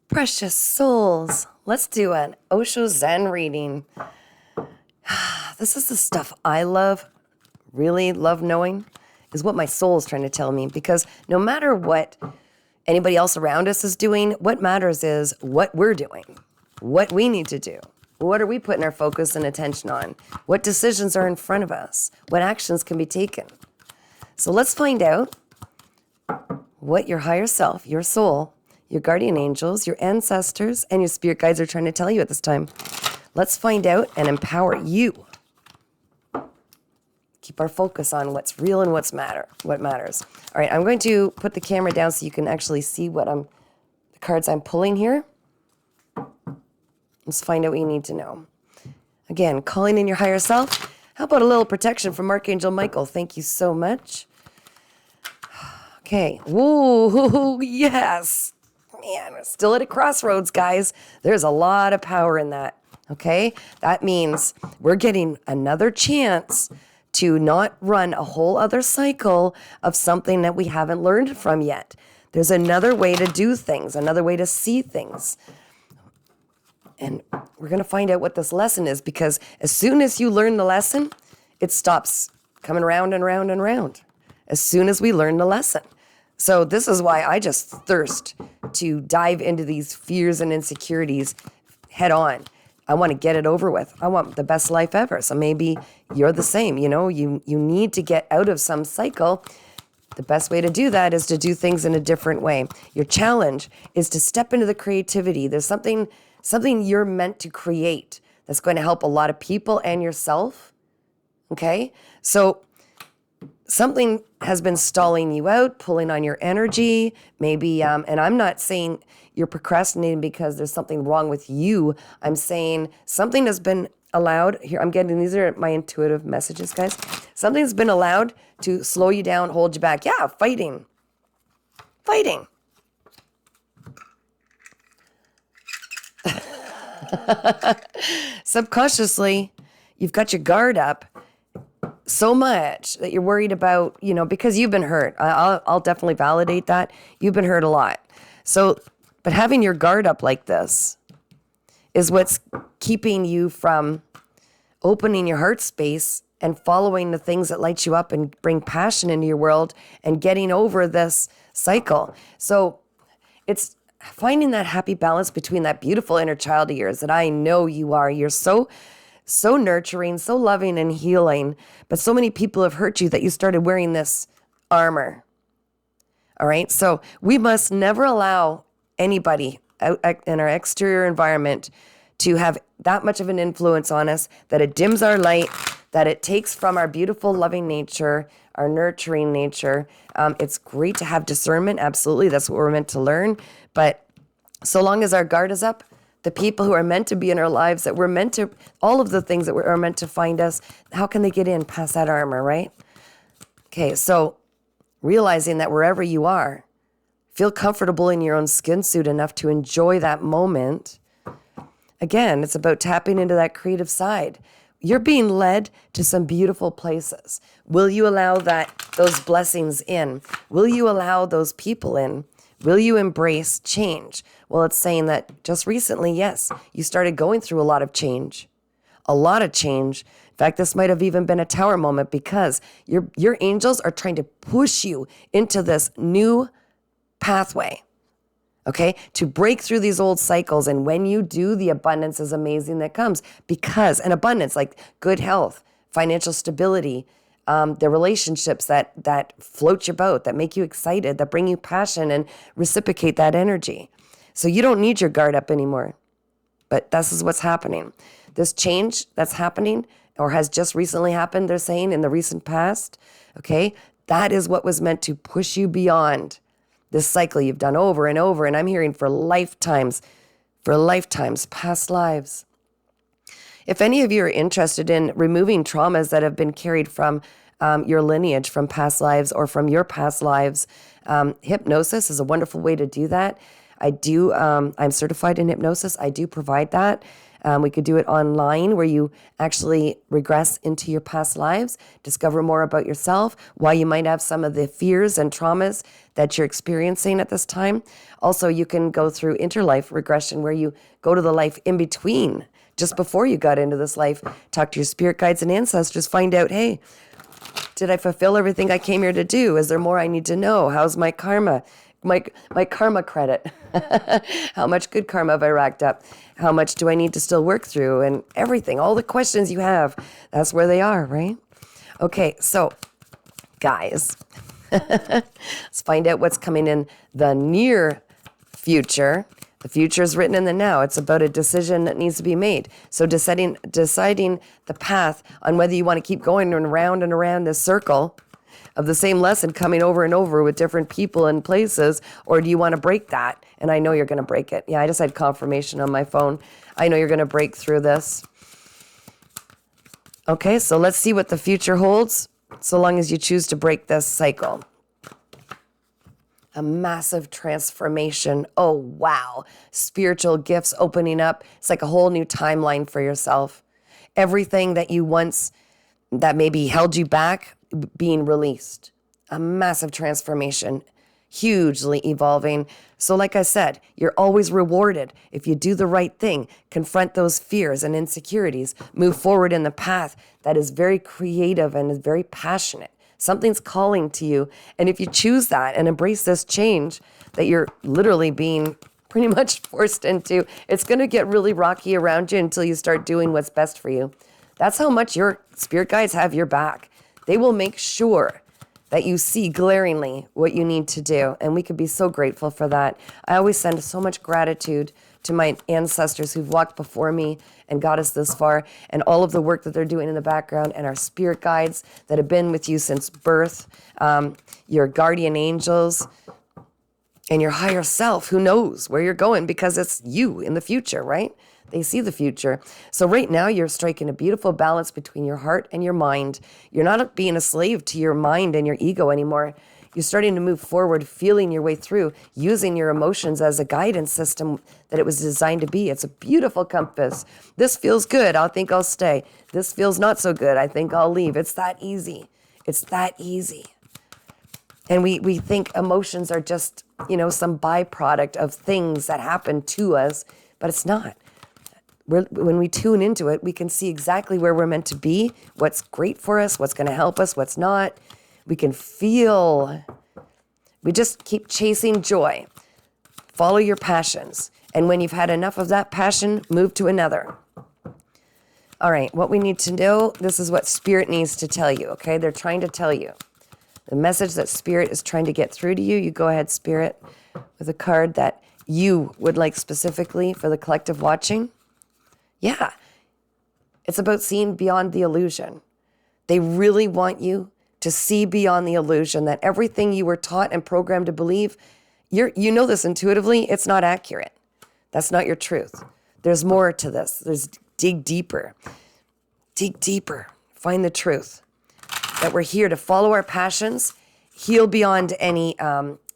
Precious souls, let's do an Osho Zen reading. This is the stuff I love, really love knowing, is what my soul is trying to tell me. Because no matter what anybody else around us is doing, what matters is what we're doing, what we need to do. What are we putting our focus and attention on? What decisions are in front of us? What actions can be taken? So let's find out what your higher self, your soul, your guardian angels, your ancestors, and your spirit guides are trying to tell you at this time. Let's find out and empower you. Keep our focus on what's real and what matters. All right, I'm going to put the camera down so you can actually see the cards I'm pulling here. Let's find out what you need to know. Again, calling in your higher self. How about a little protection from Archangel Michael? Thank you so much. Okay. Whoa, yes. Man, we're still at a crossroads, guys. There's a lot of power in that. Okay? That means we're getting another chance to not run a whole other cycle of something that we haven't learned from yet. There's another way to do things, another way to see things. And we're going to find out what this lesson is, because as soon as you learn the lesson, it stops coming round and round and round. As soon as we learn the lesson. So this is why I just thirst to dive into these fears and insecurities head on. I want to get it over with. I want the best life ever. So maybe you're the same. You know, you need to get out of some cycle. The best way to do that is to do things in a different way. Your challenge is to step into the creativity. There's something you're meant to create that's going to help a lot of people and yourself. Okay? So something has been stalling you out, pulling on your energy, maybe, and I'm not saying you're procrastinating because there's something wrong with you. I'm saying something has been allowed. Here, I'm getting, these are my intuitive messages, guys. Something's been allowed to slow you down, hold you back. Yeah, fighting. Subconsciously, you've got your guard up so much that you're worried about, because you've been hurt. I'll definitely validate that. You've been hurt a lot. So, but having your guard up like this is what's keeping you from opening your heart space and following the things that light you up and bring passion into your world and getting over this cycle. So it's finding that happy balance between that beautiful inner child of yours that I know you are. You're so nurturing, so loving and healing, but so many people have hurt you that you started wearing this armor. All right. So we must never allow anybody out in our exterior environment to have that much of an influence on us, that it dims our light, that it takes from our beautiful, loving nature, our nurturing nature. It's great to have discernment. Absolutely. That's what we're meant to learn. But so long as our guard is up, the people who are meant to be in our lives, that we're meant to, all of the things that are meant to find us, how can they get in past that armor, right? Okay, so realizing that wherever you are, feel comfortable in your own skin suit enough to enjoy that moment. Again, it's about tapping into that creative side. You're being led to some beautiful places. Will you allow those blessings in? Will you allow those people in? Will you embrace change? Well, it's saying that just recently, yes, you started going through a lot of change. A lot of change. In fact, this might have even been a tower moment, because your angels are trying to push you into this new pathway, okay, to break through these old cycles. And when you do, the abundance is amazing that comes, because an abundance like good health, financial stability, the relationships that float your boat, that make you excited, that bring you passion and reciprocate that energy. So you don't need your guard up anymore. But this is what's happening. This change that's happening, or has just recently happened, they're saying, in the recent past, okay, that is what was meant to push you beyond this cycle you've done over and over. And I'm hearing for lifetimes, past lives. If any of you are interested in removing traumas that have been carried from your lineage, from past lives or from your past lives, hypnosis is a wonderful way to do that. I'm certified in hypnosis. I do provide that. We could do it online where you actually regress into your past lives, discover more about yourself, why you might have some of the fears and traumas that you're experiencing at this time. Also, you can go through interlife regression where you go to the life in between, just before you got into this life, talk to your spirit guides and ancestors, find out, hey, did I fulfill everything I came here to do? Is there more I need to know? How's my karma? My karma credit. How much good karma have I racked up? How much do I need to still work through? And everything, all the questions you have, that's where they are, right? Okay, so guys, let's find out what's coming in the near future. The future is written in the now. It's about a decision that needs to be made. So deciding the path on whether you want to keep going around and around this circle of the same lesson coming over and over with different people and places, or do you want to break that? And I know you're going to break it. Yeah, I just had confirmation on my phone. I know you're going to break through this. Okay, so let's see what the future holds, so long as you choose to break this cycle. A massive transformation. Oh, wow. Spiritual gifts opening up. It's like a whole new timeline for yourself. Everything that you once, that maybe held you back, being released. A massive transformation, hugely evolving. So like I said, you're always rewarded if you do the right thing, confront those fears and insecurities, move forward in the path that is very creative and is very passionate. Something's calling to you. And if you choose that and embrace this change that you're literally being pretty much forced into, it's going to get really rocky around you until you start doing what's best for you. That's how much your spirit guides have your back. They will make sure that you see glaringly what you need to do. And we could be so grateful for that. I always send so much gratitude to my ancestors who've walked before me and got us this far, and all of the work that they're doing in the background, and our spirit guides that have been with you since birth, your guardian angels, and your higher self who knows where you're going because it's you in the future, right? They see the future. So right now you're striking a beautiful balance between your heart and your mind. You're not being a slave to your mind and your ego anymore. You're starting to move forward, feeling your way through, using your emotions as a guidance system that it was designed to be. It's a beautiful compass. This feels good. I think I'll stay. This feels not so good. I think I'll leave. It's that easy. It's that easy. And we think emotions are just, some byproduct of things that happen to us, but it's not. When we tune into it, we can see exactly where we're meant to be, what's great for us, what's going to help us, what's not. We can feel. We just keep chasing joy. Follow your passions. And when you've had enough of that passion, move to another. All right, what we need to know, this is what Spirit needs to tell you, okay? They're trying to tell you. The message that Spirit is trying to get through to you, you go ahead, Spirit, with a card that you would like specifically for the collective watching. Yeah, it's about seeing beyond the illusion. They really want you to see beyond the illusion that everything you were taught and programmed to believe, you know this intuitively, it's not accurate. That's not your truth. There's more to this. There's dig deeper. Dig deeper. Find the truth. That we're here to follow our passions, heal beyond any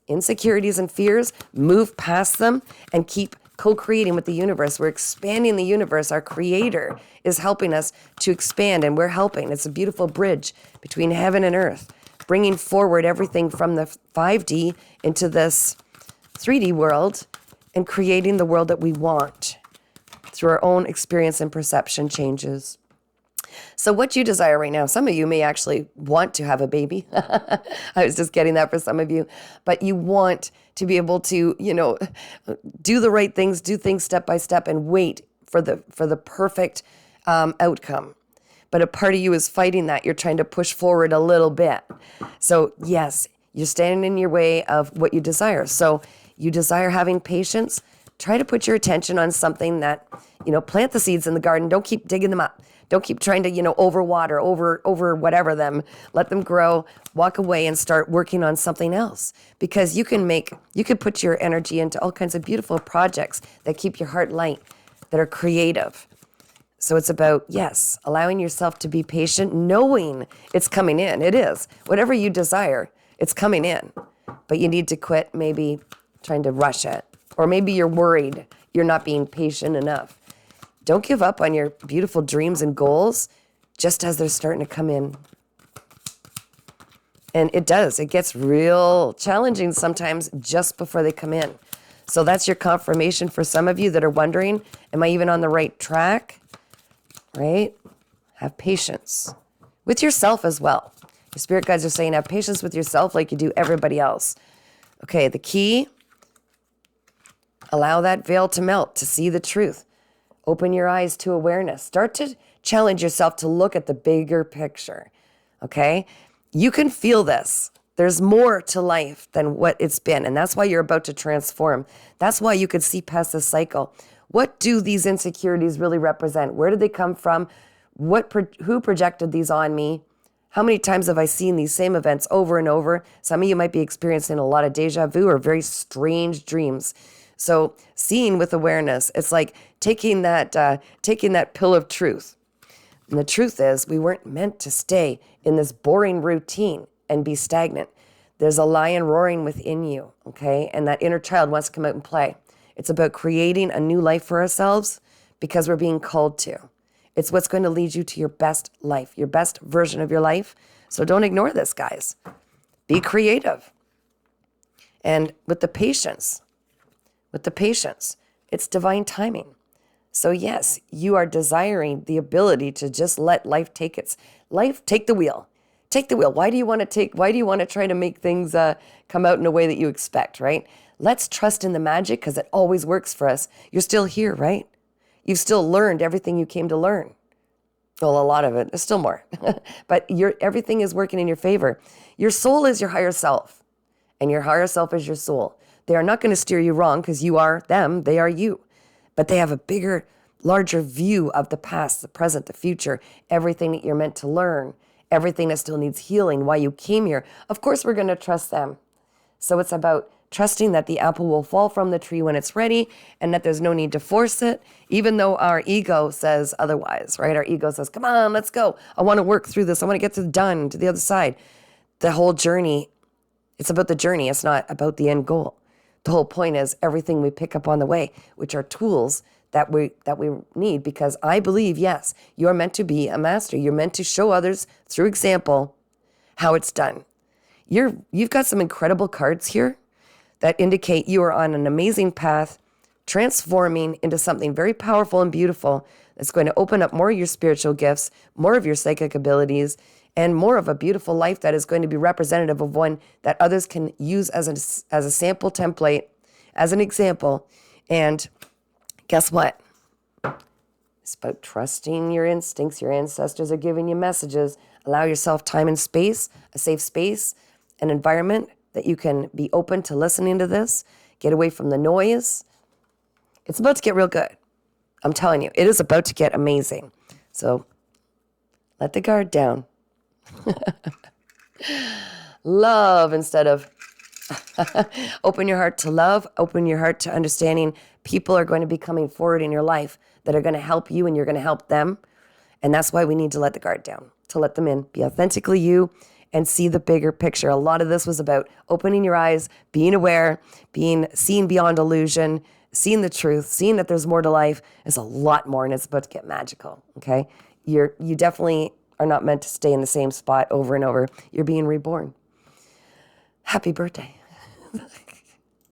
insecurities and fears, move past them, and keep co-creating with the universe. We're expanding the universe. Our creator is helping us to expand, and we're helping. It's a beautiful bridge between heaven and earth, bringing forward everything from the 5D into this 3D world and creating the world that we want through our own experience and perception changes. So what you desire right now, some of you may actually want to have a baby. I was just getting that for some of you. But you want to be able to, do the right things, do things step by step, and wait for the perfect outcome. But a part of you is fighting that. You're trying to push forward a little bit. So yes, you're standing in your way of what you desire. So you desire having patience. Try to put your attention on something that, plant the seeds in the garden. Don't keep digging them up. Don't keep trying to, overwater, over whatever them. Let them grow, walk away and start working on something else. Because you could put your energy into all kinds of beautiful projects that keep your heart light, that are creative. So it's about, yes, allowing yourself to be patient, knowing it's coming in. It is. Whatever you desire, it's coming in. But you need to quit maybe trying to rush it. Or maybe you're worried you're not being patient enough. Don't give up on your beautiful dreams and goals just as they're starting to come in. And it does. It gets real challenging sometimes just before they come in. So that's your confirmation for some of you that are wondering, am I even on the right track? Right? Have patience with yourself as well. Your spirit guides are saying have patience with yourself like you do everybody else. Okay, the key, allow that veil to melt, to see the truth. Open your eyes to awareness. Start to challenge yourself to look at the bigger picture. Okay? You can feel this. There's more to life than what it's been. And that's why you're about to transform. That's why you could see past this cycle. What do these insecurities really represent? Where did they come from? Who projected these on me? How many times have I seen these same events over and over? Some of you might be experiencing a lot of deja vu or very strange dreams. So seeing with awareness, it's like taking that pill of truth. And the truth is, we weren't meant to stay in this boring routine and be stagnant. There's a lion roaring within you, okay? And that inner child wants to come out and play. It's about creating a new life for ourselves because we're being called to. It's what's going to lead you to your best life, your best version of your life. So don't ignore this, guys. Be creative. And with the patience, it's divine timing. So yes, you are desiring the ability to just let life take the wheel. Take the wheel. Why do you want to try to make things come out in a way that you expect, right? Let's trust in the magic because it always works for us. You're still here, right? You've still learned everything you came to learn. Well, a lot of it. There's still more. But everything is working in your favor. Your soul is your higher self, and your higher self is your soul. They are not going to steer you wrong because you are them. They are you. But they have a bigger, larger view of the past, the present, the future, everything that you're meant to learn, everything that still needs healing, why you came here. Of course, we're going to trust them. So it's about trusting that the apple will fall from the tree when it's ready and that there's no need to force it, even though our ego says otherwise, right? Our ego says, come on, let's go. I want to work through this. I want to get to the other side. The whole journey, it's about the journey. It's not about the end goal. The whole point is everything we pick up on the way, which are tools that we need, because I believe, yes, you're meant to be a master. You're meant to show others through example how it's done. You've got some incredible cards here that indicate you are on an amazing path, transforming into something very powerful and beautiful that's going to open up more of your spiritual gifts, more of your psychic abilities, and more of a beautiful life that is going to be representative of one that others can use as a sample template, as an example. And guess what? It's about trusting your instincts. Your ancestors are giving you messages. Allow yourself time and space, a safe space, an environment that you can be open to listening to this. Get away from the noise. It's about to get real good. I'm telling you, it is about to get amazing. So let the guard down. Love instead of open your heart to love, open your heart to understanding people are going to be coming forward in your life that are going to help you and you're going to help them. And that's why we need to let the guard down, to let them in, be authentically you and see the bigger picture. A lot of this was about opening your eyes, being aware, seeing beyond illusion, seeing the truth, seeing that there's more to life. There's a lot more and it's about to get magical, okay? You definitely are not meant to stay in the same spot over and over. You're being reborn. Happy birthday.